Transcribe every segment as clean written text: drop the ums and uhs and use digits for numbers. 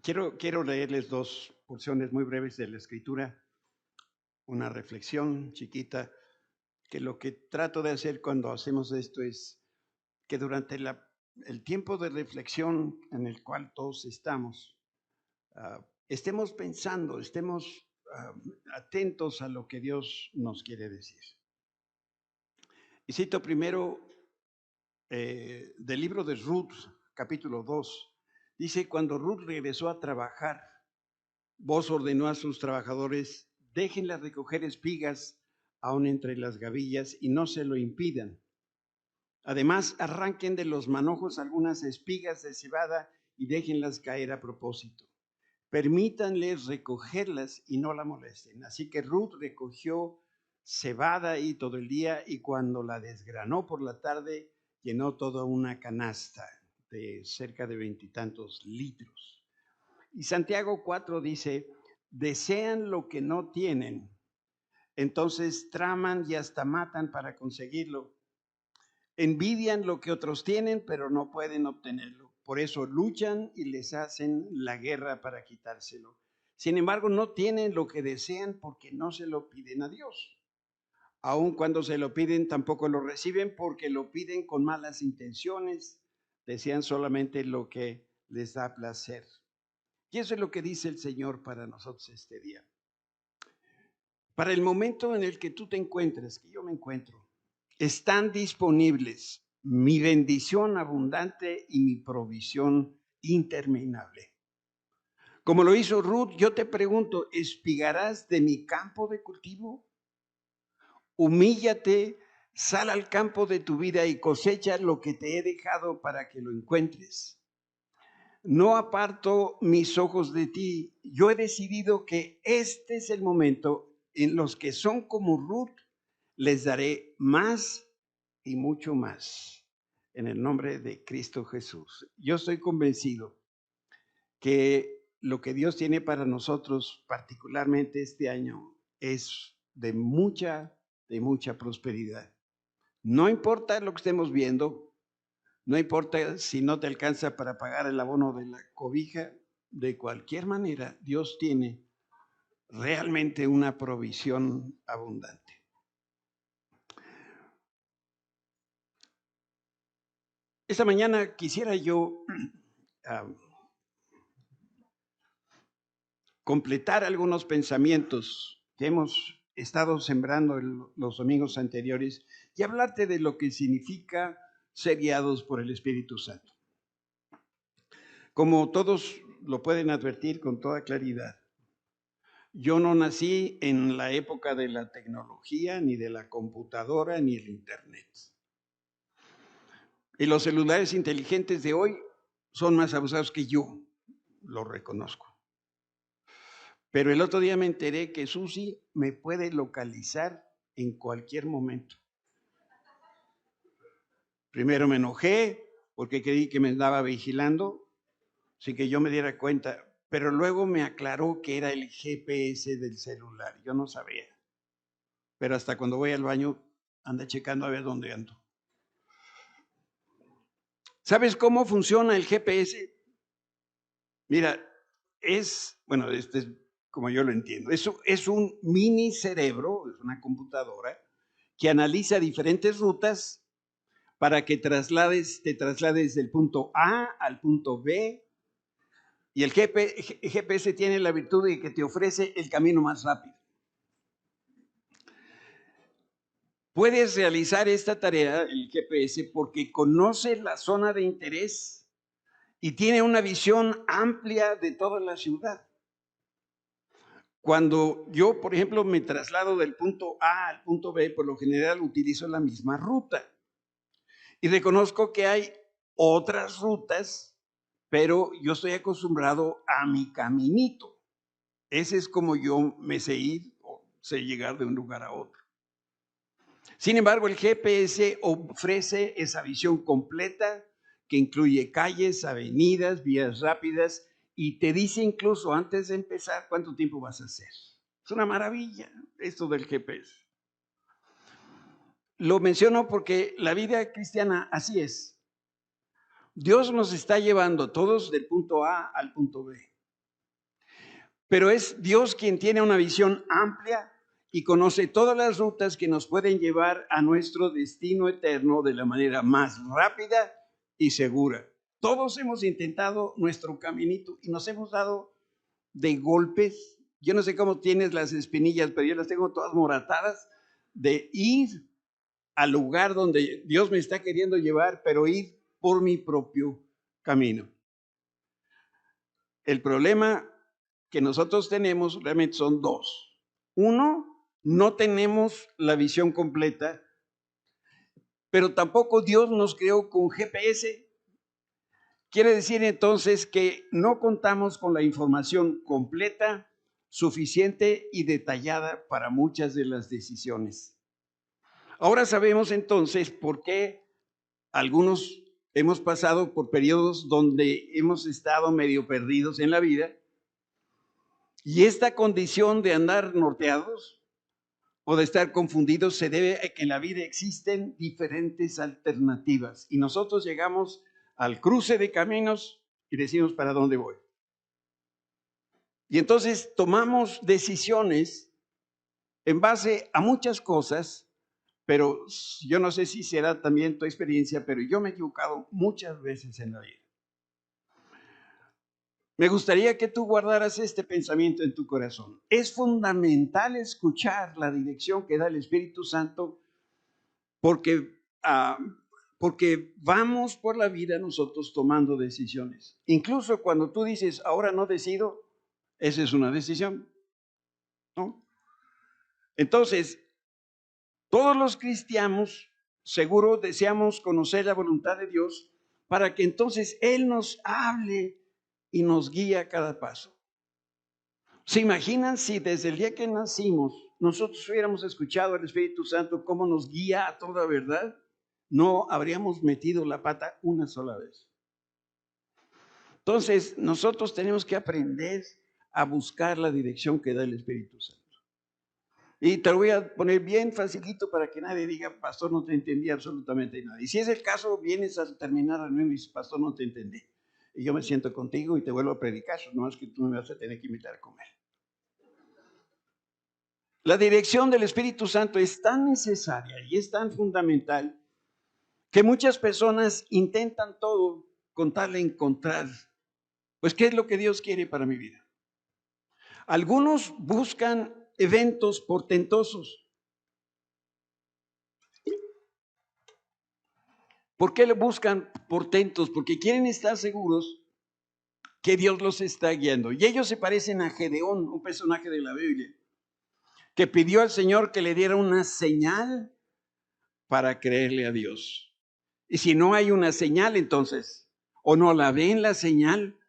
Quiero leerles dos porciones muy breves de la Escritura, una reflexión chiquita, que lo que trato de hacer cuando hacemos esto es que durante el tiempo de reflexión en el cual todos estamos, estemos pensando, estemos atentos a lo que Dios nos quiere decir. Y cito primero del libro de Ruth, capítulo 2. Dice, cuando Ruth regresó a trabajar, Boaz ordenó a sus trabajadores, déjenla recoger espigas aún entre las gavillas y no se lo impidan. Además, arranquen de los manojos algunas espigas de cebada y déjenlas caer a propósito. Permítanles recogerlas y no la molesten. Así que Ruth recogió cebada ahí todo el día y cuando la desgranó por la tarde, llenó toda una canasta de cerca de 20 y tantos litros. Y Santiago 4 dice, desean lo que no tienen, entonces traman y hasta matan para conseguirlo. Envidian lo que otros tienen, pero no pueden obtenerlo. Por eso luchan y les hacen la guerra para quitárselo. Sin embargo, no tienen lo que desean porque no se lo piden a Dios. Aun cuando se lo piden, tampoco lo reciben porque lo piden con malas intenciones. Desean solamente lo que les da placer. Y eso es lo que dice el Señor para nosotros este día. Para el momento en el que tú te encuentres, que yo me encuentro, están disponibles mi bendición abundante y mi provisión interminable. Como lo hizo Ruth, yo te pregunto, ¿espigarás de mi campo de cultivo? Humíllate, sal al campo de tu vida y cosecha lo que te he dejado para que lo encuentres. No aparto mis ojos de ti. Yo he decidido que este es el momento en los que son como Ruth, les daré más y mucho más. En el nombre de Cristo Jesús. Yo estoy convencido que lo que Dios tiene para nosotros, particularmente este año, es de mucha prosperidad. No importa lo que estemos viendo, no importa si no te alcanza para pagar el abono de la cobija, de cualquier manera, Dios tiene realmente una provisión abundante. Esta mañana quisiera yo completar algunos pensamientos que hemos estado sembrando en los domingos anteriores y hablarte de lo que significa ser guiados por el Espíritu Santo. Como todos lo pueden advertir con toda claridad, yo no nací en la época de la tecnología, ni de la computadora, ni el Internet. Y los celulares inteligentes de hoy son más abusados que yo, lo reconozco. Pero el otro día me enteré que Susi me puede localizar en cualquier momento. Primero me enojé porque creí que me andaba vigilando sin que yo me diera cuenta, pero luego me aclaró que era el GPS del celular. Yo no sabía. Pero hasta cuando voy al baño anda checando a ver dónde ando. ¿Sabes cómo funciona el GPS? Mira, bueno, este es como yo lo entiendo. Eso es un mini cerebro, es una computadora que analiza diferentes rutas para que te traslades del punto A al punto B. Y el GPS tiene la virtud de que te ofrece el camino más rápido. Puedes realizar esta tarea, el GPS, porque conoce la zona de interés y tiene una visión amplia de toda la ciudad. Cuando yo, por ejemplo, me traslado del punto A al punto B, por lo general utilizo la misma ruta. Y reconozco que hay otras rutas, pero yo estoy acostumbrado a mi caminito. Ese es como yo me sé ir o sé llegar de un lugar a otro. Sin embargo, el GPS ofrece esa visión completa que incluye calles, avenidas, vías rápidas y te dice incluso antes de empezar cuánto tiempo vas a hacer. Es una maravilla esto del GPS. Lo menciono porque la vida cristiana así es. Dios nos está llevando todos del punto A al punto B. Pero es Dios quien tiene una visión amplia y conoce todas las rutas que nos pueden llevar a nuestro destino eterno de la manera más rápida y segura. Todos hemos intentado nuestro caminito y nos hemos dado de golpes. Yo no sé cómo tienes las espinillas, pero yo las tengo todas moratadas de ir al lugar donde Dios me está queriendo llevar, pero ir por mi propio camino. El problema que nosotros tenemos realmente son dos. Uno, no tenemos la visión completa, pero tampoco Dios nos creó con GPS. Quiere decir entonces que no contamos con la información completa, suficiente y detallada para muchas de las decisiones. Ahora sabemos entonces por qué algunos hemos pasado por periodos donde hemos estado medio perdidos en la vida. Y esta condición de andar norteados o de estar confundidos se debe a que en la vida existen diferentes alternativas. Y nosotros llegamos al cruce de caminos y decimos, ¿para dónde voy? Y entonces tomamos decisiones en base a muchas cosas, pero yo no sé si será también tu experiencia, pero yo me he equivocado muchas veces en la vida. Me gustaría que tú guardaras este pensamiento en tu corazón. Es fundamental escuchar la dirección que da el Espíritu Santo porque vamos por la vida nosotros tomando decisiones. Incluso cuando tú dices, ahora no decido, esa es una decisión, ¿no? Entonces, todos los cristianos seguro deseamos conocer la voluntad de Dios para que entonces Él nos hable y nos guíe a cada paso. ¿Se imaginan si desde el día que nacimos nosotros hubiéramos escuchado al Espíritu Santo cómo nos guía a toda verdad? No habríamos metido la pata una sola vez. Entonces, nosotros tenemos que aprender a buscar la dirección que da el Espíritu Santo. Y te lo voy a poner bien facilito para que nadie diga, pastor, no te entendí absolutamente nada. Y si es el caso, vienes a terminar al menos y dices, pastor, no te entendí. Y yo me siento contigo y te vuelvo a predicar, no es que tú me vas a tener que invitar a comer. La dirección del Espíritu Santo es tan necesaria y es tan fundamental que muchas personas intentan todo con tal de encontrar, pues, ¿qué es lo que Dios quiere para mi vida? Algunos buscan eventos portentosos. ¿Por qué lo buscan portentos? Porque quieren estar seguros que Dios los está guiando. Y ellos se parecen a Gedeón, un personaje de la Biblia, que pidió al Señor que le diera una señal para creerle a Dios. Y si no hay una señal, entonces, o no la ven la señal,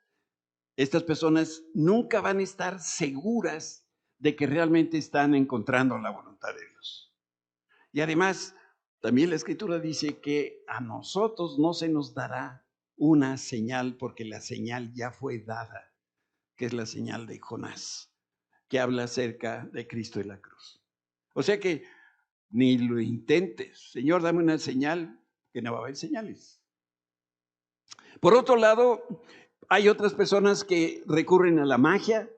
estas personas nunca van a estar seguras de que realmente están encontrando la voluntad de Dios. Y además, también la Escritura dice que a nosotros no se nos dará una señal porque la señal ya fue dada, que es la señal de Jonás, que habla acerca de Cristo y la cruz. O sea que ni lo intentes. Señor, dame una señal, que no va a haber señales. Por otro lado, hay otras personas que recurren a la magia,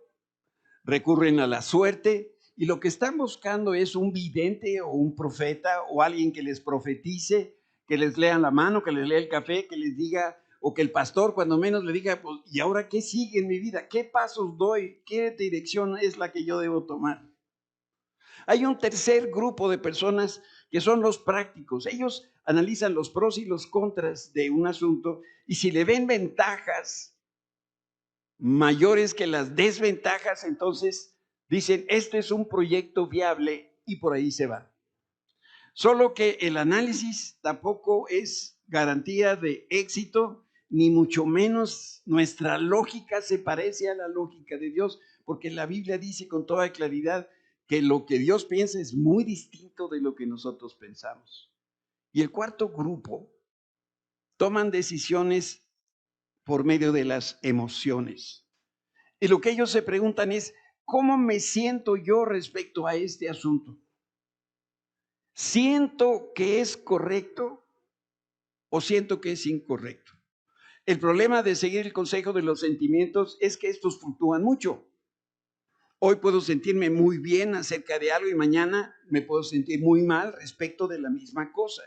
recurren a la suerte, y lo que están buscando es un vidente o un profeta o alguien que les profetice, que les lea la mano, que les lea el café, que les diga, o que el pastor cuando menos le diga, pues, ¿y ahora qué sigue en mi vida? ¿Qué pasos doy? ¿Qué dirección es la que yo debo tomar? Hay un tercer grupo de personas que son los prácticos. Ellos analizan los pros y los contras de un asunto y si le ven ventajas mayores que las desventajas, entonces dicen, este es un proyecto viable y por ahí se va. Solo que el análisis tampoco es garantía de éxito, ni mucho menos nuestra lógica se parece a la lógica de Dios, porque la Biblia dice con toda claridad que lo que Dios piensa es muy distinto de lo que nosotros pensamos. Y el cuarto grupo toman decisiones por medio de las emociones. Y lo que ellos se preguntan es, ¿cómo me siento yo respecto a este asunto? ¿Siento que es correcto o siento que es incorrecto? El problema de seguir el consejo de los sentimientos es que estos fluctúan mucho. Hoy puedo sentirme muy bien acerca de algo y mañana me puedo sentir muy mal respecto de la misma cosa.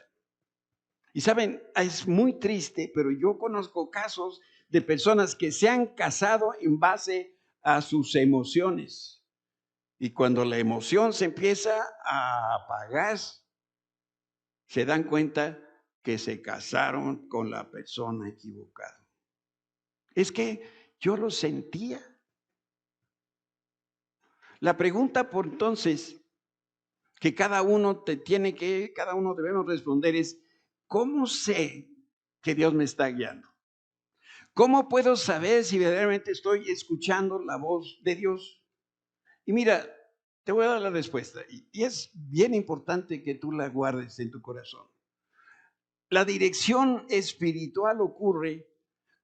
Y saben, es muy triste, pero yo conozco casos de personas que se han casado en base a sus emociones. Y cuando la emoción se empieza a apagar, se dan cuenta que se casaron con la persona equivocada. Es que yo lo sentía. La pregunta por entonces que cada uno debemos responder es, ¿cómo sé que Dios me está guiando? ¿Cómo puedo saber si verdaderamente estoy escuchando la voz de Dios? Y mira, te voy a dar la respuesta y es bien importante que tú la guardes en tu corazón. La dirección espiritual ocurre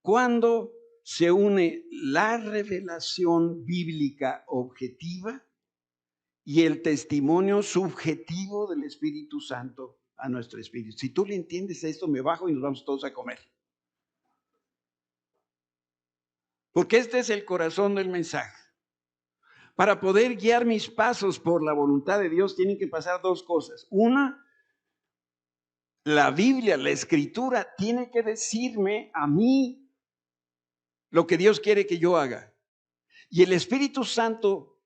cuando se une la revelación bíblica objetiva y el testimonio subjetivo del Espíritu Santo a nuestro espíritu. Si tú le entiendes esto, me bajo y nos vamos todos a comer. Porque este es el corazón del mensaje. Para poder guiar mis pasos por la voluntad de Dios, tienen que pasar dos cosas. Una, la Biblia, la Escritura, tiene que decirme a mí lo que Dios quiere que yo haga. Y el Espíritu Santo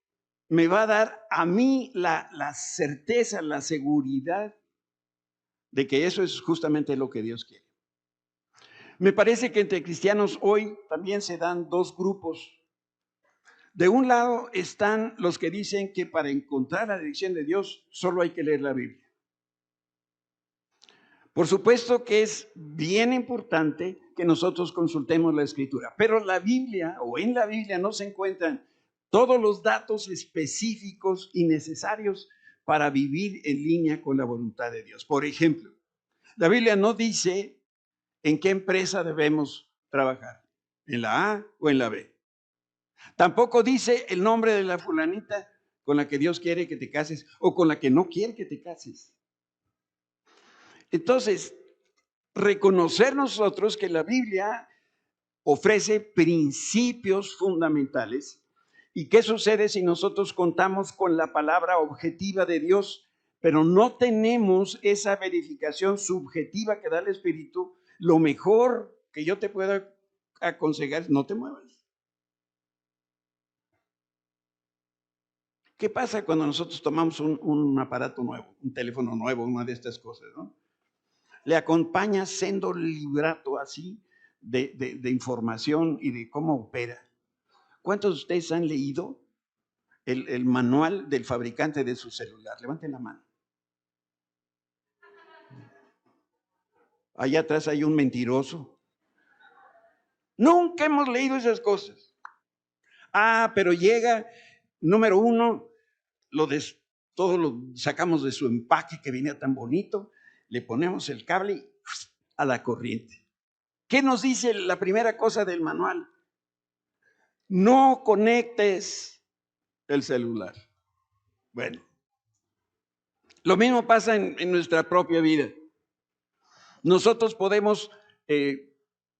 me va a dar a mí la certeza, la seguridad de que eso es justamente lo que Dios quiere. Me parece que entre cristianos hoy también se dan dos grupos. De un lado están los que dicen que para encontrar la dirección de Dios solo hay que leer la Biblia. Por supuesto que es bien importante que nosotros consultemos la Escritura, pero la Biblia o en la Biblia no se encuentran todos los datos específicos y necesarios para vivir en línea con la voluntad de Dios. Por ejemplo, la Biblia no dice en qué empresa debemos trabajar, en la A o en la B. Tampoco dice el nombre de la fulanita con la que Dios quiere que te cases o con la que no quiere que te cases. Entonces, reconocer nosotros que la Biblia ofrece principios fundamentales. ¿Y qué sucede si nosotros contamos con la palabra objetiva de Dios, pero no tenemos esa verificación subjetiva que da el Espíritu? Lo mejor que yo te pueda aconsejar es no te muevas. ¿Qué pasa cuando nosotros tomamos un aparato nuevo, un teléfono nuevo, una de estas cosas, ¿no? Le acompaña siendo librato así de información y de cómo opera. ¿Cuántos de ustedes han leído el manual del fabricante de su celular? Levanten la mano. Allá atrás hay un mentiroso. Nunca hemos leído esas cosas. Pero llega, número uno, todo lo sacamos de su empaque que venía tan bonito, le ponemos el cable a la corriente. ¿Qué nos dice la primera cosa del manual? No conectes el celular. Bueno, lo mismo pasa en nuestra propia vida. Nosotros podemos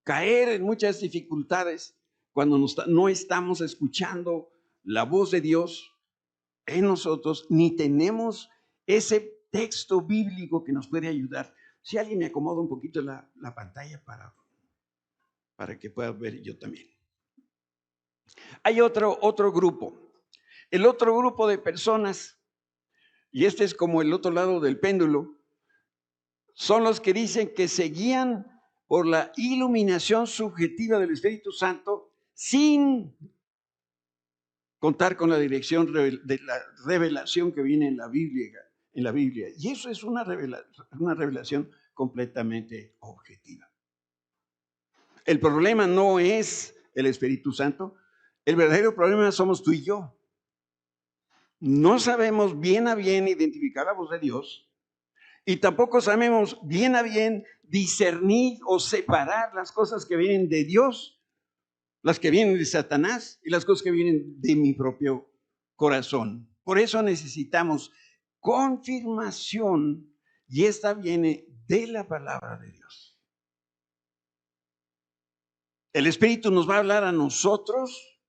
caer en muchas dificultades cuando no estamos escuchando la voz de Dios en nosotros, ni tenemos ese texto bíblico que nos puede ayudar. Si alguien me acomoda un poquito la pantalla para que pueda ver yo también. Hay otro grupo. El otro grupo de personas, y este es como el otro lado del péndulo, son los que dicen que se guían por la iluminación subjetiva del Espíritu Santo sin contar con la dirección de la revelación que viene en la Biblia. Y eso es una revelación completamente objetiva. El problema no es el Espíritu Santo, el verdadero problema somos tú y yo. No sabemos bien a bien identificar la voz de Dios y tampoco sabemos bien a bien discernir o separar las cosas que vienen de Dios, las que vienen de Satanás y las cosas que vienen de mi propio corazón. Por eso necesitamos confirmación y esta viene de la palabra de Dios. El Espíritu nos va a hablar a nosotros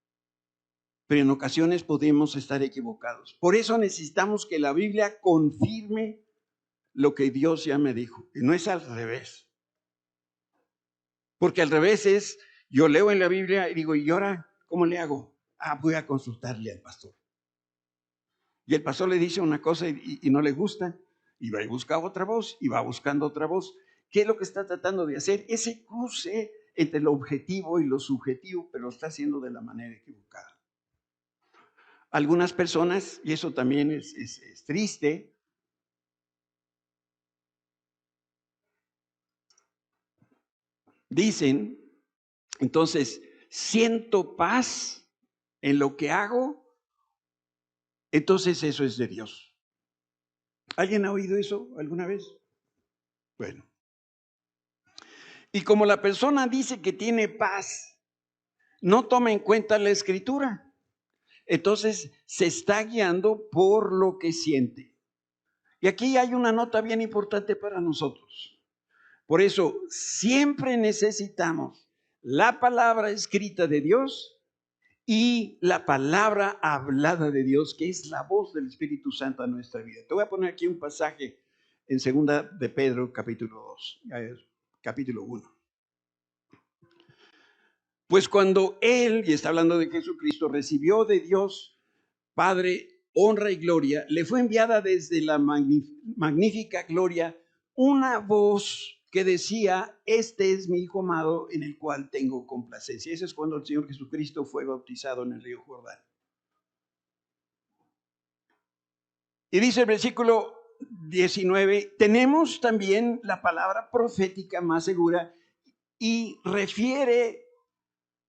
pero en ocasiones podemos estar equivocados. Por eso necesitamos que la Biblia confirme lo que Dios ya me dijo. Y no es al revés. Porque al revés es, yo leo en la Biblia y digo, ¿y ahora cómo le hago? Voy a consultarle al pastor. Y el pastor le dice una cosa y no le gusta, y va y busca otra voz, y va buscando otra voz. ¿Qué es lo que está tratando de hacer? Ese cruce entre lo objetivo y lo subjetivo, pero lo está haciendo de la manera equivocada. Algunas personas, y eso también es triste, dicen, entonces, siento paz en lo que hago, entonces eso es de Dios. ¿Alguien ha oído eso alguna vez? Bueno. Y como la persona dice que tiene paz, no toma en cuenta la Escritura. Entonces se está guiando por lo que siente. Y aquí hay una nota bien importante para nosotros. Por eso siempre necesitamos la palabra escrita de Dios y la palabra hablada de Dios, que es la voz del Espíritu Santo a nuestra vida. Te voy a poner aquí un pasaje en 2 de Pedro, capítulo 2, capítulo 1. Pues cuando Él, y está hablando de Jesucristo, recibió de Dios Padre honra y gloria, le fue enviada desde la magnífica gloria una voz que decía, este es mi Hijo amado en el cual tengo complacencia. Ese es cuando el Señor Jesucristo fue bautizado en el río Jordán. Y dice el versículo 19, tenemos también la palabra profética más segura y refiere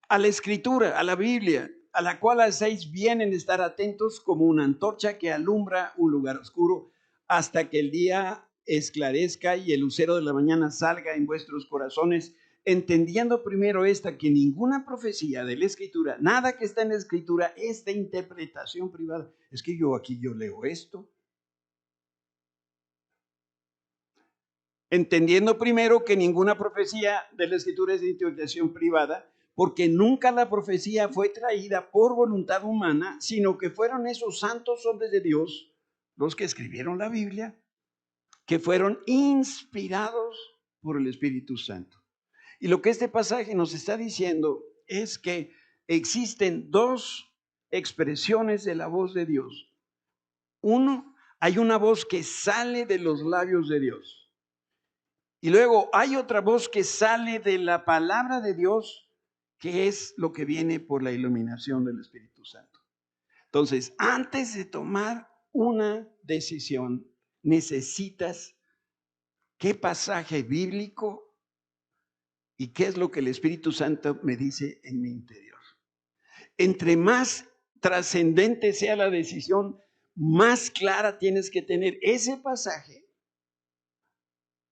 a la Escritura, a la Biblia, a la cual hacéis bien en estar atentos como una antorcha que alumbra un lugar oscuro hasta que el día esclarezca y el lucero de la mañana salga en vuestros corazones, entendiendo primero esta, que ninguna profecía de la Escritura, nada que está en la Escritura es de interpretación privada. Es que yo leo esto. Entendiendo primero que ninguna profecía de la Escritura es de interpretación privada, porque nunca la profecía fue traída por voluntad humana, sino que fueron esos santos hombres de Dios, los que escribieron la Biblia, que fueron inspirados por el Espíritu Santo. Y lo que este pasaje nos está diciendo es que existen dos expresiones de la voz de Dios. Uno, hay una voz que sale de los labios de Dios. Y luego hay otra voz que sale de la palabra de Dios, que es lo que viene por la iluminación del Espíritu Santo. Entonces, antes de tomar una decisión, necesitas qué pasaje bíblico y qué es lo que el Espíritu Santo me dice en mi interior. Entre más trascendente sea la decisión, más clara tienes que tener ese pasaje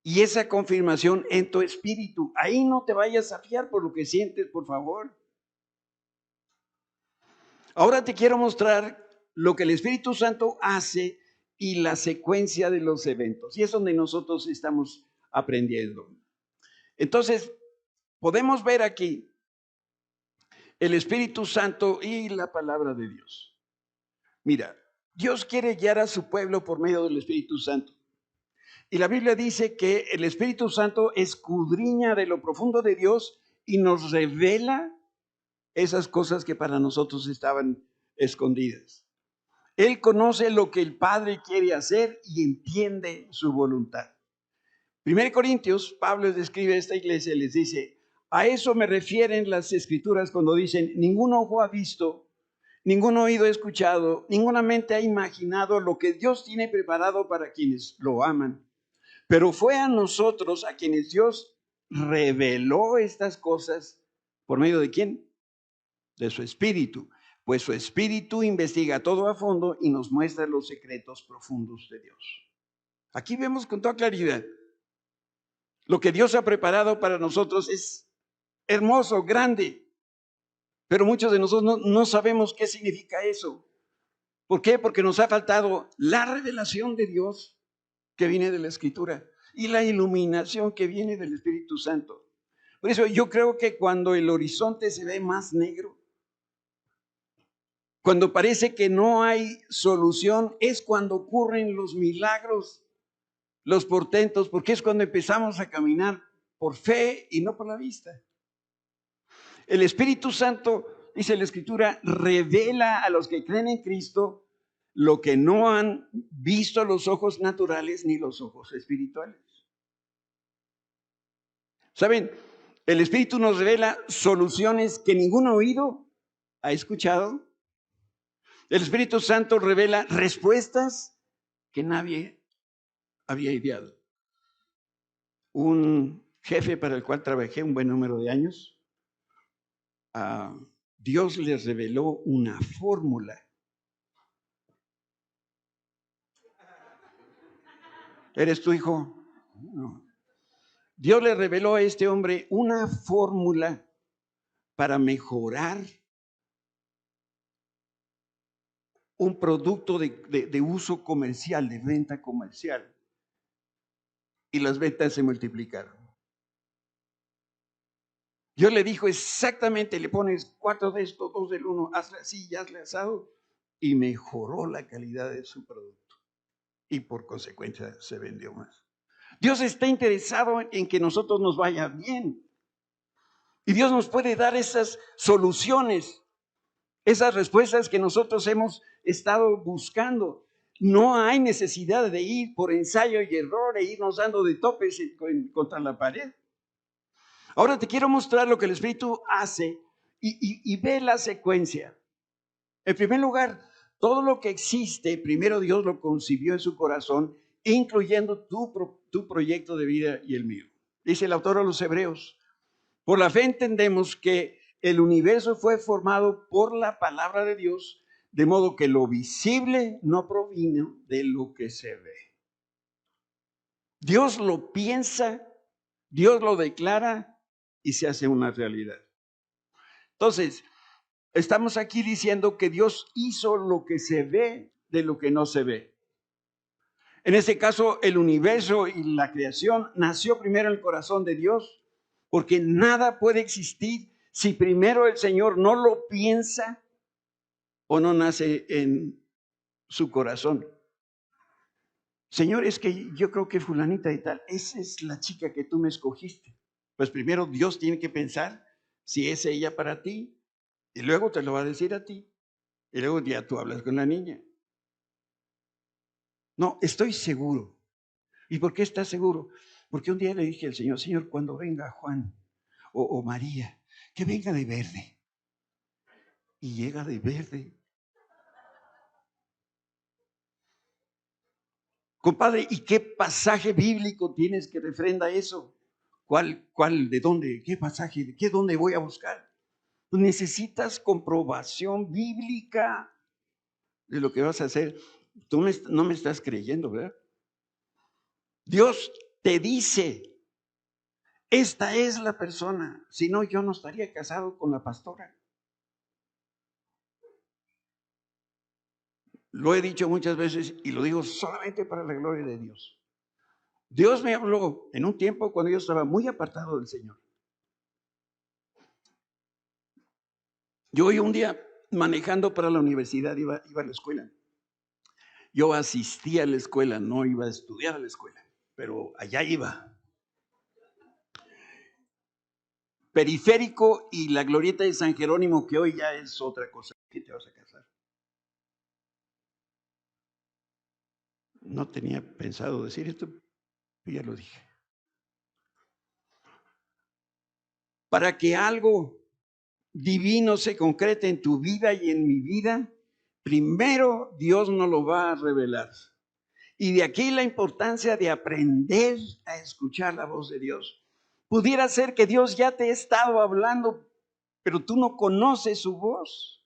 y esa confirmación en tu espíritu. Ahí no te vayas a fiar por lo que sientes, por favor. Ahora te quiero mostrar lo que el Espíritu Santo hace y la secuencia de los eventos. Y es donde nosotros estamos aprendiendo. Entonces, podemos ver aquí el Espíritu Santo y la palabra de Dios. Mira, Dios quiere guiar a su pueblo por medio del Espíritu Santo. Y la Biblia dice que el Espíritu Santo escudriña de lo profundo de Dios y nos revela esas cosas que para nosotros estaban escondidas. Él conoce lo que el Padre quiere hacer y entiende su voluntad. 1 Corintios, Pablo describe a esta iglesia y les dice, a eso me refieren las Escrituras cuando dicen, ningún ojo ha visto, ningún oído ha escuchado, ninguna mente ha imaginado lo que Dios tiene preparado para quienes lo aman. Pero fue a nosotros a quienes Dios reveló estas cosas. ¿Por medio de quién? De su Espíritu. Pues su Espíritu investiga todo a fondo y nos muestra los secretos profundos de Dios. Aquí vemos con toda claridad. Lo que Dios ha preparado para nosotros es hermoso, grande. Pero muchos de nosotros no sabemos qué significa eso. ¿Por qué? Porque nos ha faltado la revelación de Dios que viene de la Escritura y la iluminación que viene del Espíritu Santo. Por eso yo creo que cuando el horizonte se ve más negro, Cuando parece que no hay solución, es cuando ocurren los milagros, los portentos, porque es cuando empezamos a caminar por fe y no por la vista. El Espíritu Santo, dice la Escritura, revela a los que creen en Cristo lo que no han visto los ojos naturales ni los ojos espirituales. ¿Saben? El Espíritu nos revela soluciones que ningún oído ha escuchado. El Espíritu Santo revela respuestas que nadie había ideado. Un jefe para el cual trabajé un buen número de años, Dios les reveló una fórmula. ¿Eres tu hijo? No. Dios le reveló a este hombre una fórmula para mejorar un producto de uso comercial, de venta comercial. Y las ventas se multiplicaron. Dios le dijo exactamente, le pones 4 de esto, 2 del 1, hazle así, hazle asado, y mejoró la calidad de su producto. Y por consecuencia se vendió más. Dios está interesado en que nosotros nos vaya bien. Y Dios nos puede dar esas soluciones, esas respuestas que nosotros hemos estado buscando. No hay necesidad de ir por ensayo y error e irnos dando de topes contra la pared. Ahora te quiero mostrar lo que el Espíritu hace y ve la secuencia. En primer lugar, todo lo que existe, primero Dios lo concibió en su corazón, incluyendo tu proyecto de vida y el mío. Dice el autor a los Hebreos, por la fe entendemos que el universo fue formado por la palabra de Dios, de modo que lo visible no provino de lo que se ve. Dios lo piensa, Dios lo declara y se hace una realidad. Entonces, estamos aquí diciendo que Dios hizo lo que se ve de lo que no se ve. En este caso, el universo y la creación nació primero en el corazón de Dios, porque nada puede existir si primero el Señor no lo piensa o no nace en su corazón. Señor, es que yo creo que fulanita y tal, esa es la chica que tú me escogiste. Pues primero Dios tiene que pensar si es ella para ti, y luego te lo va a decir a ti, y luego ya tú hablas con la niña. No, estoy seguro. ¿Y por qué estás seguro? Porque un día le dije al Señor, Señor, cuando venga Juan o María, que venga de verde. Y llega de verde. Compadre, ¿y qué pasaje bíblico tienes que refrenda eso? ¿Cuál, de dónde? ¿Qué pasaje? ¿De qué dónde voy a buscar? Pues necesitas comprobación bíblica de lo que vas a hacer. Tú no me estás creyendo, ¿verdad? Dios te dice, esta es la persona. Si no, yo no estaría casado con la pastora. Lo he dicho muchas veces y lo digo solamente para la gloria de Dios. Dios me habló en un tiempo cuando yo estaba muy apartado del Señor. Yo un día manejando para la universidad, iba a la escuela. Yo asistía a la escuela, no iba a estudiar a la escuela, pero allá iba. Periférico y la glorieta de San Jerónimo, que hoy ya es otra cosa. ¿Qué te vas a casar? No tenía pensado decir esto, pero ya lo dije. Para que algo divino se concrete en tu vida y en mi vida, primero Dios nos lo va a revelar. Y de aquí la importancia de aprender a escuchar la voz de Dios. Pudiera ser que Dios ya te ha estado hablando, pero tú no conoces su voz.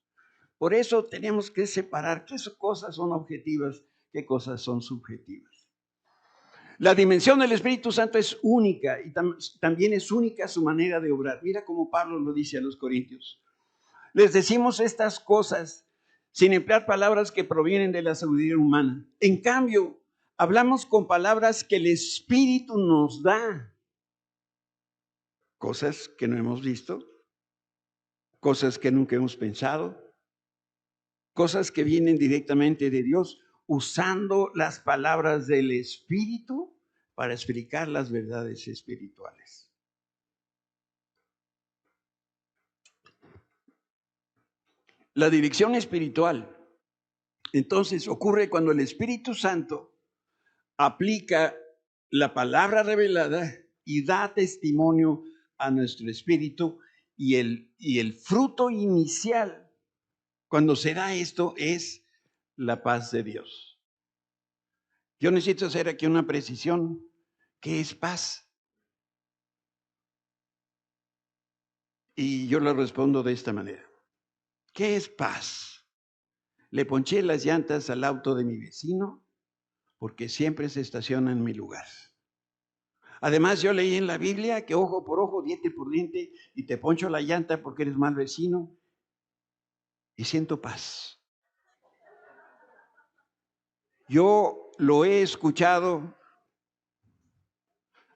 Por eso tenemos que separar qué cosas son objetivas, qué cosas son subjetivas. La dimensión del Espíritu Santo es única y también es única su manera de obrar. Mira cómo Pablo lo dice a los Corintios. Les decimos estas cosas sin emplear palabras que provienen de la sabiduría humana. En cambio, hablamos con palabras que el Espíritu nos da. Cosas que no hemos visto, cosas que nunca hemos pensado, cosas que vienen directamente de Dios, usando las palabras del Espíritu para explicar las verdades espirituales. La dirección espiritual, entonces, ocurre cuando el Espíritu Santo aplica la palabra revelada y da testimonio a nuestro espíritu, y el fruto inicial, cuando se da esto, es la paz de Dios. Yo necesito hacer aquí una precisión. ¿Qué es paz? Y yo le respondo de esta manera. ¿Qué es paz? Le ponché las llantas al auto de mi vecino porque siempre se estaciona en mi lugar. Además, yo leí en la Biblia que ojo por ojo, diente por diente, y te poncho la llanta porque eres mal vecino, y siento paz. Yo lo he escuchado.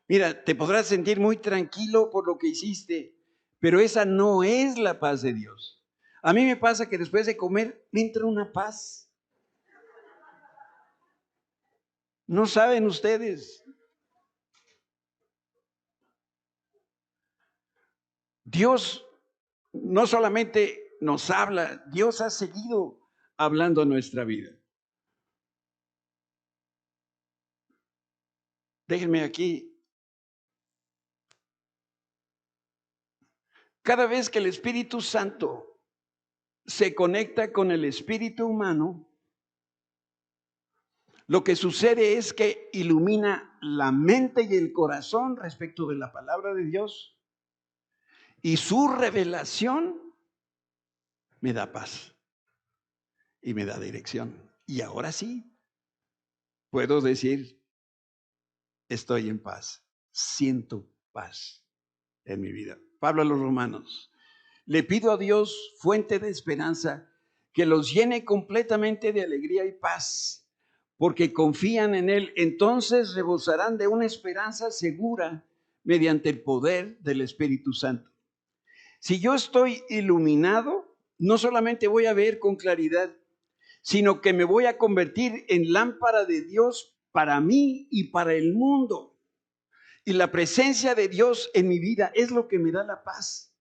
Mira, te podrás sentir muy tranquilo por lo que hiciste, pero esa no es la paz de Dios. A mí me pasa que después de comer me entra una paz. No saben ustedes. Dios no solamente nos habla, Dios ha seguido hablando a nuestra vida. Déjenme aquí. Cada vez que el Espíritu Santo se conecta con el espíritu humano, lo que sucede es que ilumina la mente y el corazón respecto de la palabra de Dios, y su revelación me da paz y me da dirección. Y ahora sí, puedo decir, estoy en paz, siento paz en mi vida. Pablo a los Romanos: le pido a Dios, fuente de esperanza, que los llene completamente de alegría y paz, porque confían en Él. Entonces rebosarán de una esperanza segura mediante el poder del Espíritu Santo. Si yo estoy iluminado, no solamente voy a ver con claridad, sino que me voy a convertir en lámpara de Dios para mí y para el mundo. Y la presencia de Dios en mi vida es lo que me da la paz.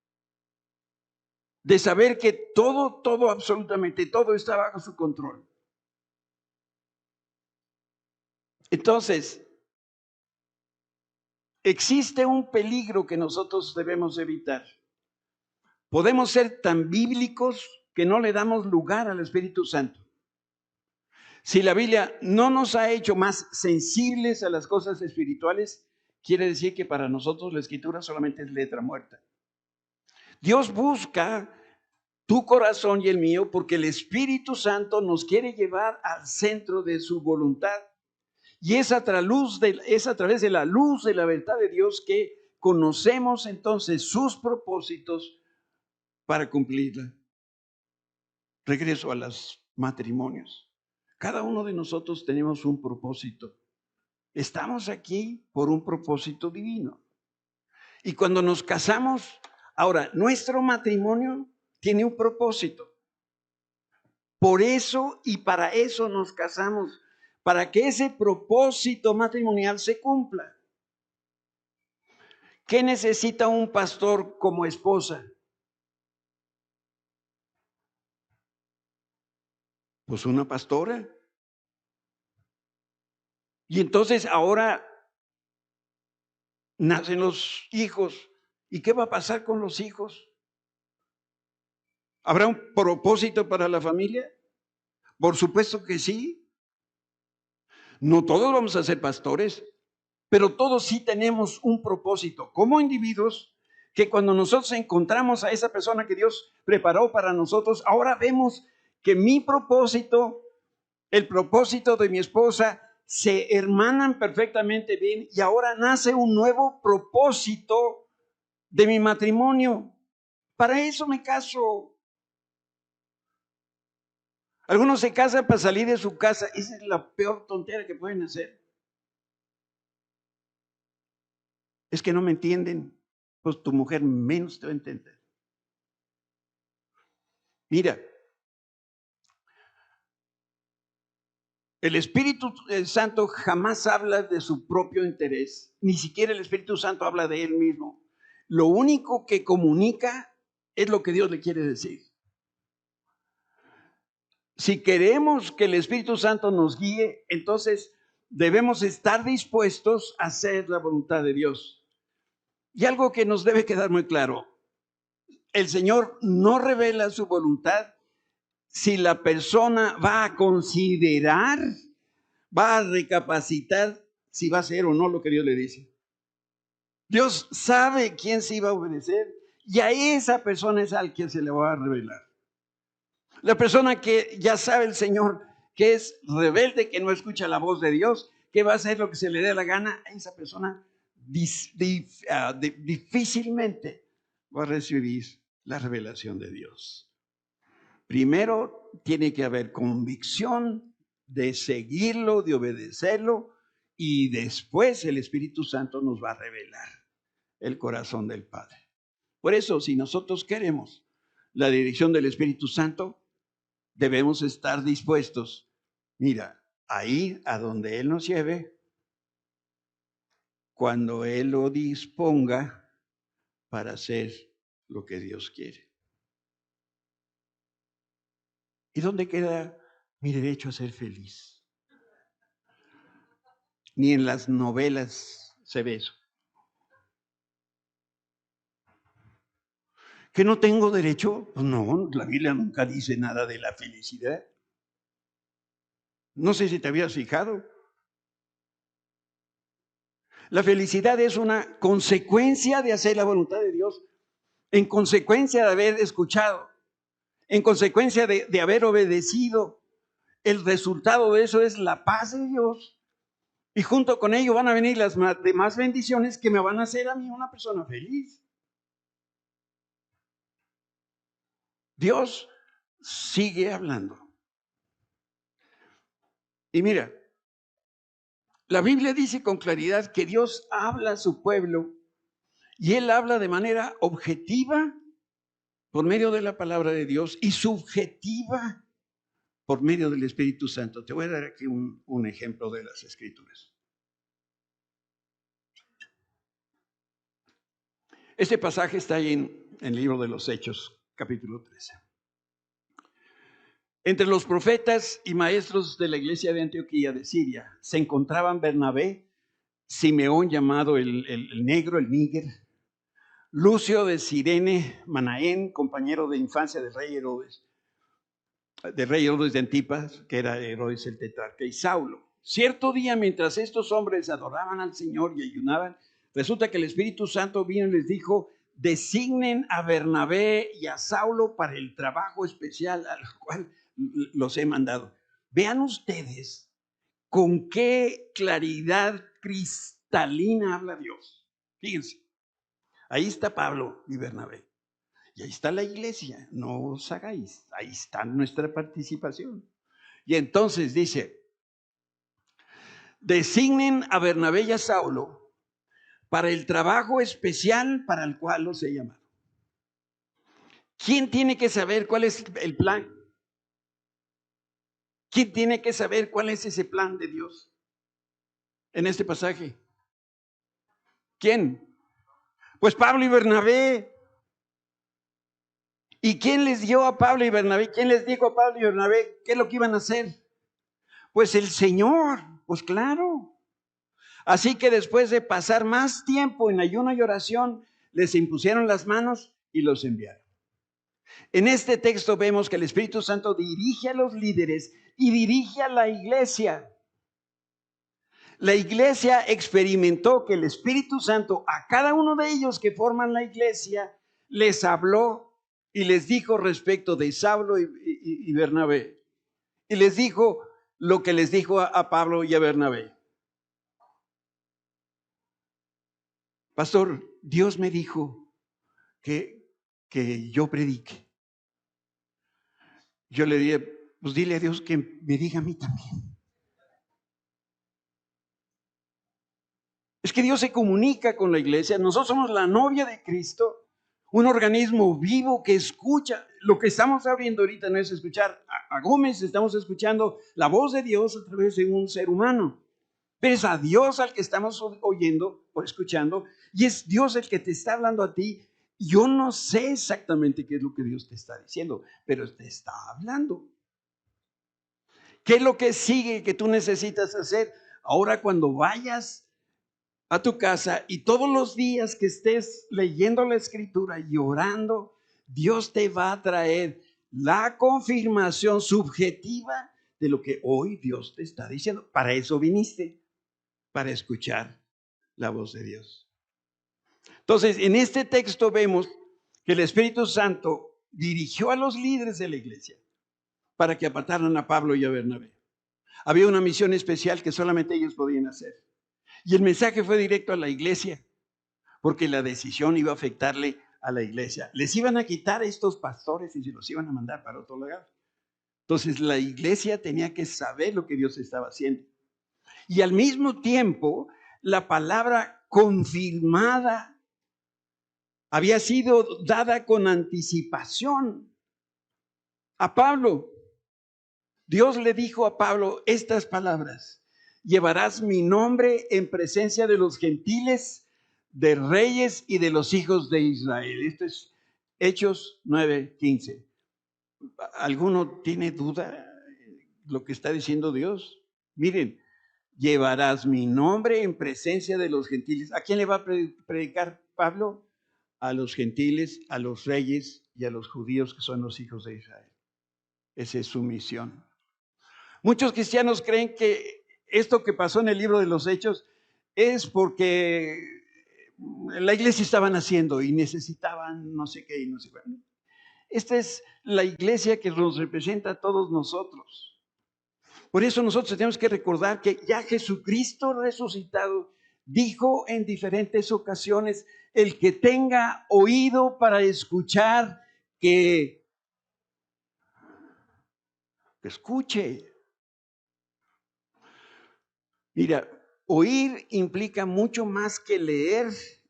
De saber que todo, absolutamente todo está bajo su control. Entonces, existe un peligro que nosotros debemos evitar. Podemos ser tan bíblicos que no le damos lugar al Espíritu Santo. Si la Biblia no nos ha hecho más sensibles a las cosas espirituales, quiere decir que para nosotros la Escritura solamente es letra muerta. Dios busca tu corazón y el mío porque el Espíritu Santo nos quiere llevar al centro de su voluntad. Y es a través de la luz de la verdad de Dios que conocemos entonces sus propósitos para cumplirla. Regreso a los matrimonios. Cada uno de nosotros tenemos un propósito. Estamos aquí por un propósito divino. Y cuando nos casamos, ahora, nuestro matrimonio tiene un propósito. Por eso y para eso nos casamos, para que ese propósito matrimonial se cumpla. ¿Qué necesita un pastor como esposa? Pues una pastora. Y entonces ahora nacen los hijos. ¿Y qué va a pasar con los hijos? ¿Habrá un propósito para la familia? Por supuesto que sí. No todos vamos a ser pastores, pero todos sí tenemos un propósito como individuos, que cuando nosotros encontramos a esa persona que Dios preparó para nosotros, ahora vemos que mi propósito, el propósito de mi esposa, se hermanan perfectamente bien, y ahora nace un nuevo propósito de mi matrimonio. Para eso me caso. Algunos se casan para salir de su casa. Esa es la peor tontera que pueden hacer. Es que no me entienden. Pues tu mujer menos te va a entender. Mira, El Espíritu Santo jamás habla de su propio interés, ni siquiera el Espíritu Santo habla de él mismo. Lo único que comunica es lo que Dios le quiere decir. Si queremos que el Espíritu Santo nos guíe, entonces debemos estar dispuestos a hacer la voluntad de Dios. Y algo que nos debe quedar muy claro, el Señor no revela su voluntad si la persona va a considerar, va a recapacitar si va a hacer o no lo que Dios le dice. Dios sabe quién sí va a obedecer y a esa persona es al que se le va a revelar. La persona que ya sabe el Señor que es rebelde, que no escucha la voz de Dios, que va a hacer lo que se le dé la gana, esa persona difícilmente va a recibir la revelación de Dios. Primero tiene que haber convicción de seguirlo, de obedecerlo, y después el Espíritu Santo nos va a revelar el corazón del Padre. Por eso, si nosotros queremos la dirección del Espíritu Santo, debemos estar dispuestos, mira, a ir a donde Él nos lleve, cuando Él lo disponga para hacer lo que Dios quiere. ¿Y dónde queda mi derecho a ser feliz? Ni en las novelas se ve eso. ¿Que no tengo derecho? Pues no, la Biblia nunca dice nada de la felicidad. No sé si te habías fijado. La felicidad es una consecuencia de hacer la voluntad de Dios, en consecuencia de haber escuchado, en consecuencia de haber obedecido. El resultado de eso es la paz de Dios. Y junto con ello van a venir las demás bendiciones que me van a hacer a mí una persona feliz. Dios sigue hablando. Y mira, la Biblia dice con claridad que Dios habla a su pueblo y Él habla de manera objetiva por medio de la palabra de Dios y subjetiva por medio del Espíritu Santo. Te voy a dar aquí un ejemplo de las Escrituras. Este pasaje está ahí en el libro de los Hechos, capítulo 13. Entre los profetas y maestros de la iglesia de Antioquía de Siria se encontraban Bernabé, Simeón llamado el negro, el níger, Lucio de Cirene, Manaén, compañero de infancia del rey Herodes de Antipas, que era Herodes el tetrarca, y Saulo. Cierto día, mientras estos hombres adoraban al Señor y ayunaban, resulta que el Espíritu Santo vino y les dijo: designen a Bernabé y a Saulo para el trabajo especial al cual los he mandado. Vean ustedes con qué claridad cristalina habla Dios. Fíjense, ahí está Pablo y Bernabé. Y ahí está la iglesia, no os hagáis, ahí está nuestra participación. Y entonces dice: designen a Bernabé y a Saulo para el trabajo especial para el cual los he llamado. ¿Quién tiene que saber cuál es el plan? ¿Quién tiene que saber cuál es ese plan de Dios en este pasaje? ¿Quién? Pues Pablo y Bernabé. ¿Y quién les dio a Pablo y Bernabé? ¿Quién les dijo a Pablo y Bernabé qué es lo que iban a hacer? Pues el Señor, pues claro. Así que después de pasar más tiempo en ayuno y oración, les impusieron las manos y los enviaron. En este texto vemos que el Espíritu Santo dirige a los líderes y dirige a la iglesia. La iglesia experimentó que el Espíritu Santo a cada uno de ellos que forman la iglesia les habló y les dijo respecto de Saulo y Bernabé. Y les dijo lo que les dijo a Pablo y a Bernabé. Pastor, Dios me dijo que yo predique. Yo le dije, pues dile a Dios que me diga a mí también. Es que Dios se comunica con la iglesia. Nosotros somos la novia de Cristo. un organismo vivo que escucha. Lo que estamos abriendo ahorita no es escuchar a Gómez, estamos escuchando la voz de Dios a través de un ser humano. Pero es a Dios al que estamos oyendo o escuchando, y es Dios el que te está hablando a ti. Yo no sé exactamente qué es lo que Dios te está diciendo, pero te está hablando. ¿Qué es lo que sigue que tú necesitas hacer? Ahora cuando vayas a tu casa y todos los días que estés leyendo la escritura y orando, Dios te va a traer la confirmación subjetiva de lo que hoy Dios te está diciendo. Para eso viniste, para escuchar la voz de Dios. Entonces, en este texto vemos que el Espíritu Santo dirigió a los líderes de la iglesia para que apartaran a Pablo y a Bernabé. Había una misión especial que solamente ellos podían hacer. Y el mensaje fue directo a la iglesia, porque la decisión iba a afectarle a la iglesia. Les iban a quitar a estos pastores y se los iban a mandar para otro lugar. Entonces la iglesia tenía que saber lo que Dios estaba haciendo. Y al mismo tiempo, la palabra confirmada había sido dada con anticipación a Pablo. Dios le dijo a Pablo estas palabras: llevarás mi nombre en presencia de los gentiles, de reyes y de los hijos de Israel. Esto es Hechos 9:15. ¿Alguno tiene duda lo que está diciendo Dios? Miren, llevarás mi nombre en presencia de los gentiles. ¿A quién le va a predicar Pablo? A los gentiles, a los reyes y a los judíos que son los hijos de Israel. Esa es su misión. Muchos cristianos creen que esto que pasó en el libro de los Hechos es porque la iglesia estaba naciendo y necesitaban no sé qué y no sé qué. Esta es la iglesia que nos representa a todos nosotros. Por eso nosotros tenemos que recordar que ya Jesucristo resucitado dijo en diferentes ocasiones: el que tenga oído para escuchar, que escuche. Mira, oír implica mucho más que leer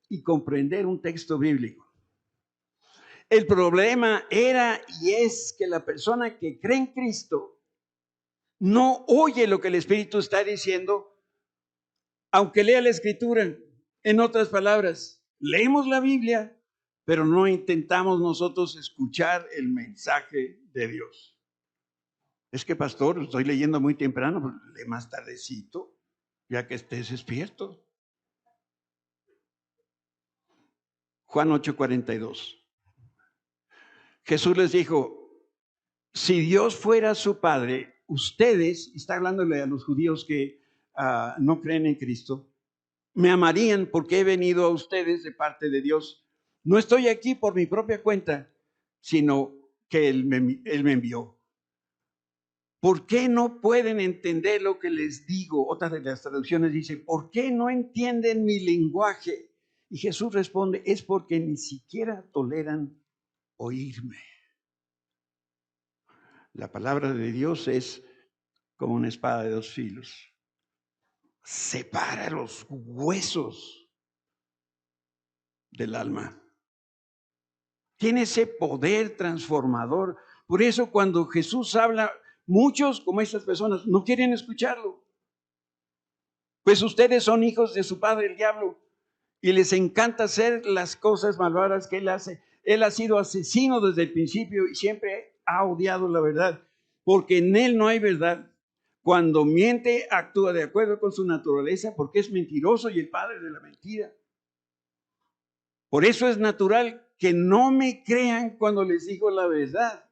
y comprender un texto bíblico. El problema era y es que la persona que cree en Cristo no oye lo que el Espíritu está diciendo, aunque lea la Escritura. En otras palabras, leemos la Biblia, pero no intentamos nosotros escuchar el mensaje de Dios. Es que, pastor, estoy leyendo muy temprano, pero lee más tardecito, ya que estés despierto. Juan 8:42. Jesús les dijo: si Dios fuera su Padre, ustedes, está hablándole a los judíos que no creen en Cristo, me amarían porque he venido a ustedes de parte de Dios. No estoy aquí por mi propia cuenta, sino que Él me envió. ¿Por qué no pueden entender lo que les digo? Otras de las traducciones dicen: ¿por qué no entienden mi lenguaje? Y Jesús responde: es porque ni siquiera toleran oírme. La palabra de Dios es como una espada de dos filos. Separa los huesos del alma. Tiene ese poder transformador. Por eso cuando Jesús habla, muchos como estas personas no quieren escucharlo. Pues ustedes son hijos de su padre el diablo y les encanta hacer las cosas malvadas que él hace. Él ha sido asesino desde el principio y siempre ha odiado la verdad, porque en él no hay verdad. Cuando miente, actúa de acuerdo con su naturaleza, porque es mentiroso y el padre de la mentira. Por eso es natural que no me crean cuando les digo la verdad.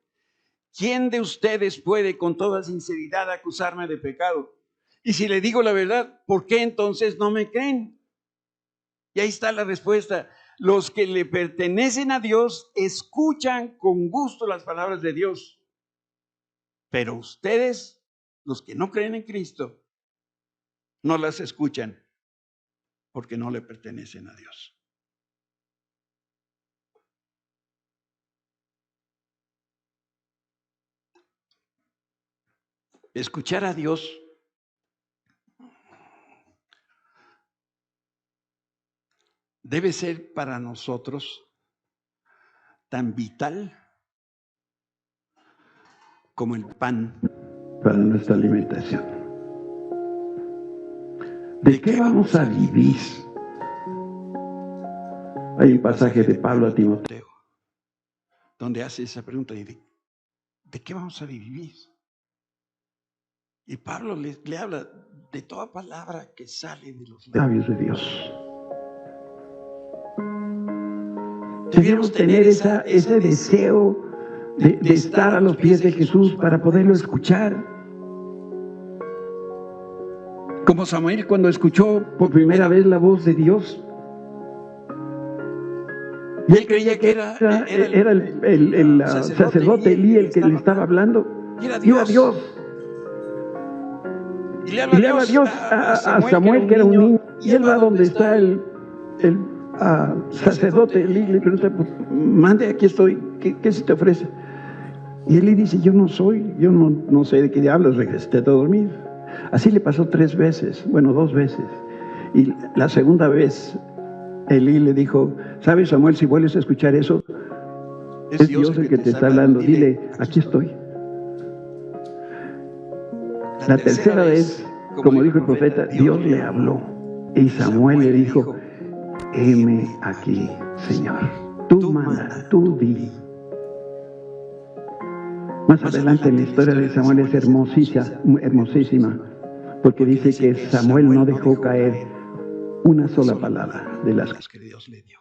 ¿Quién de ustedes puede con toda sinceridad acusarme de pecado? Y si le digo la verdad, ¿por qué entonces no me creen? Y ahí está la respuesta. Los que le pertenecen a Dios escuchan con gusto las palabras de Dios. Pero ustedes, los que no creen en Cristo, no las escuchan porque no le pertenecen a Dios. Escuchar a Dios debe ser para nosotros tan vital como el pan para nuestra alimentación. ¿De qué vamos a vivir? Hay un pasaje de Pablo a Timoteo donde hace esa pregunta: ¿de qué vamos a vivir? Y Pablo le habla de toda palabra que sale de los labios de Dios. Debemos tener ese deseo de estar a los pies de Jesús para poderlo escuchar. Como Samuel cuando escuchó por primera vez la voz de Dios. Y él creía que era el sacerdote Elí el que le estaba hablando. Y era Dios. Y le habla Dios a Samuel, que era un niño. Y él va donde está el sacerdote Elí, le pregunta: pues, mande, aquí estoy, ¿qué se te ofrece? Y Elí dice: yo no sé de qué diablos, regresé a dormir. Así le pasó 3 veces, bueno, 2 veces. Y la segunda vez Elí le dijo: ¿sabes, Samuel, si vuelves a escuchar eso, es Dios el que te está hablando? Dile: aquí estoy. La tercera vez, como dijo el profeta, Dios le habló. Y Samuel le dijo: heme aquí, Señor. Tú manda, tú di. Más adelante en la historia de Samuel es hermosísima, porque dice que Samuel no dejó caer una sola palabra de las que Dios le dio.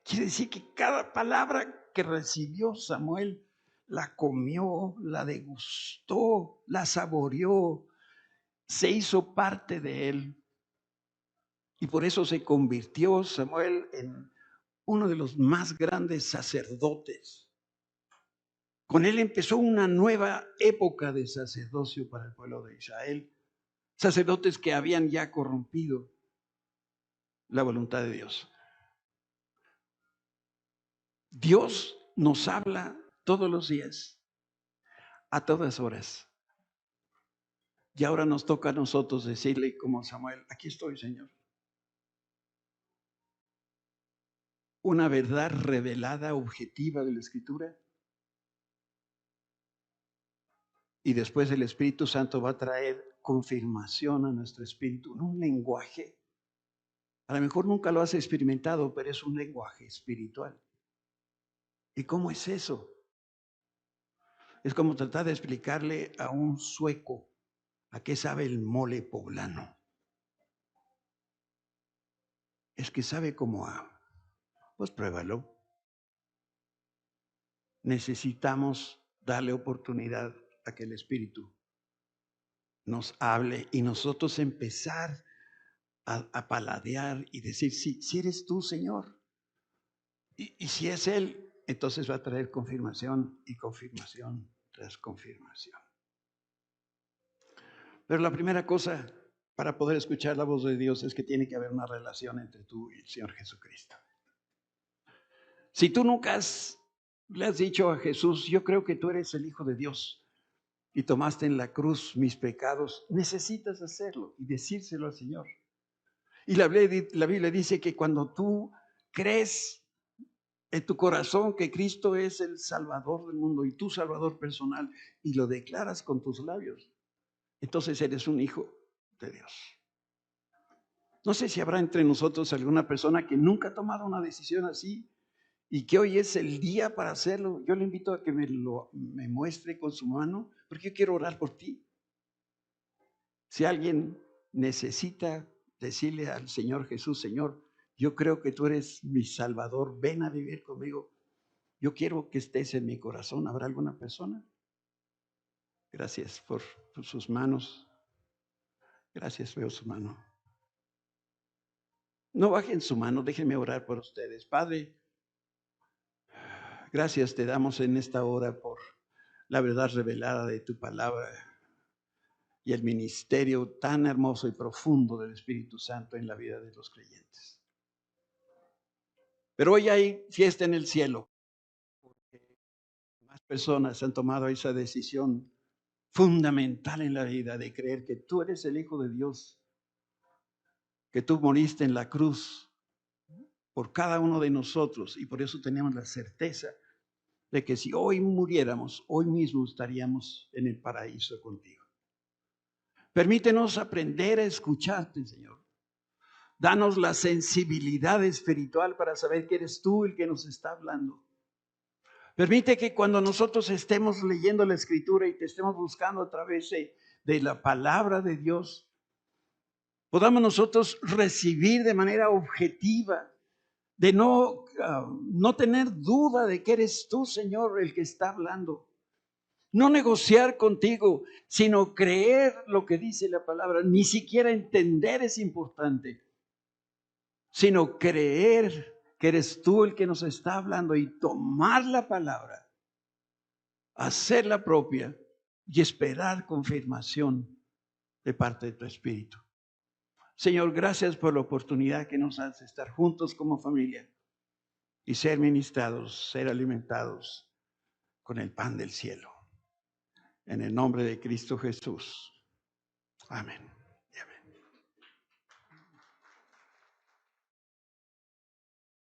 Quiere decir que cada palabra que recibió Samuel la comió, la degustó, la saboreó, se hizo parte de él. Y por eso se convirtió Samuel en uno de los más grandes sacerdotes. Con él empezó una nueva época de sacerdocio para el pueblo de Israel. Sacerdotes que habían ya corrompido la voluntad de Dios. Dios nos habla todos los días, a todas horas. Y ahora nos toca a nosotros decirle como Samuel: aquí estoy, Señor. Una verdad revelada, objetiva de la Escritura. Y después el Espíritu Santo va a traer confirmación a nuestro espíritu, en un lenguaje. A lo mejor nunca lo has experimentado, pero es un lenguaje espiritual. ¿Y cómo es eso? Es como tratar de explicarle a un sueco a qué sabe el mole poblano. Es que sabe cómo pues pruébalo. Necesitamos darle oportunidad a que el Espíritu nos hable y nosotros empezar a paladear y decir: sí, si eres tú, Señor. Y si es Él, entonces va a traer confirmación y confirmación tras confirmación. Pero la primera cosa para poder escuchar la voz de Dios es que tiene que haber una relación entre tú y el Señor Jesucristo. Si tú nunca le has dicho a Jesús: yo creo que tú eres el Hijo de Dios y tomaste en la cruz mis pecados, necesitas hacerlo y decírselo al Señor. Y la Biblia dice que cuando tú crees en tu corazón que Cristo es el Salvador del mundo y tu Salvador personal, y lo declaras con tus labios, entonces eres un hijo de Dios. No sé si habrá entre nosotros alguna persona que nunca ha tomado una decisión así y que hoy es el día para hacerlo. Yo le invito a que me muestre con su mano, porque yo quiero orar por ti. Si alguien necesita decirle al Señor Jesús: Señor, yo creo que tú eres mi Salvador, ven a vivir conmigo. Yo quiero que estés en mi corazón. ¿Habrá alguna persona? Gracias por sus manos. Gracias, veo su mano. No bajen su mano, déjenme orar por ustedes. Padre, gracias te damos en esta hora por la verdad revelada de tu palabra y el ministerio tan hermoso y profundo del Espíritu Santo en la vida de los creyentes. Pero hoy hay fiesta en el cielo, porque más personas han tomado esa decisión fundamental en la vida de creer que tú eres el Hijo de Dios, que tú moriste en la cruz por cada uno de nosotros, y por eso tenemos la certeza de que si hoy muriéramos, hoy mismo estaríamos en el paraíso contigo. Permítenos aprender a escucharte, Señor. Danos la sensibilidad espiritual para saber que eres tú el que nos está hablando. Permite que cuando nosotros estemos leyendo la Escritura y te estemos buscando a través de la palabra de Dios, podamos nosotros recibir de manera objetiva, de no tener duda de que eres tú, Señor, el que está hablando. No negociar contigo, sino creer lo que dice la palabra. Ni siquiera entender es importante, sino creer que eres tú el que nos está hablando y tomar la palabra, hacerla propia y esperar confirmación de parte de tu Espíritu. Señor, gracias por la oportunidad que nos das de estar juntos como familia y ser ministrados, ser alimentados con el pan del cielo. En el nombre de Cristo Jesús. Amén.